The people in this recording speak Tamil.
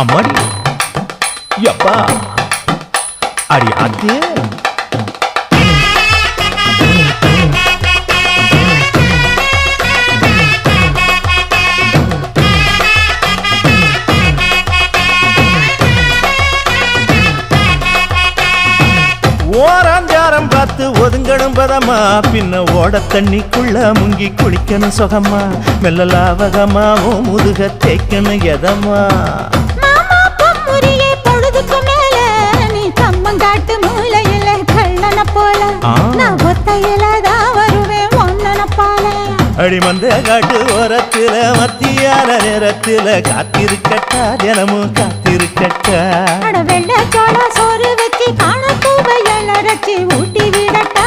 அம்மாடி யப்பா அடி ஆத்தே ஓராஞ்சாரம் பார்த்து ஒதுங்கணும் பதமா பின்ன ஓட தண்ணிக்குள்ள முங்கி குளிக்கணும் சுகமா மெல்ல லாவகமா ஓ முதுக தேய்க்கணும் எதமா பொழுதுக்கு மேல நீ கம்மங்காட்டு மூலையில கள்ளன போல நான் ஒத்தையிலதான் வருவேன் ஒன்னன போல அடிமந்த காட்டு ஓரத்துல மத்தியான நேரத்துல காத்திருக்கட்டா தினமும் காத்திருக்கட்டா வெள்ள சோள சோறு வச்சு காண பூவையல் அரைச்சி ஊட்டி விடட்டா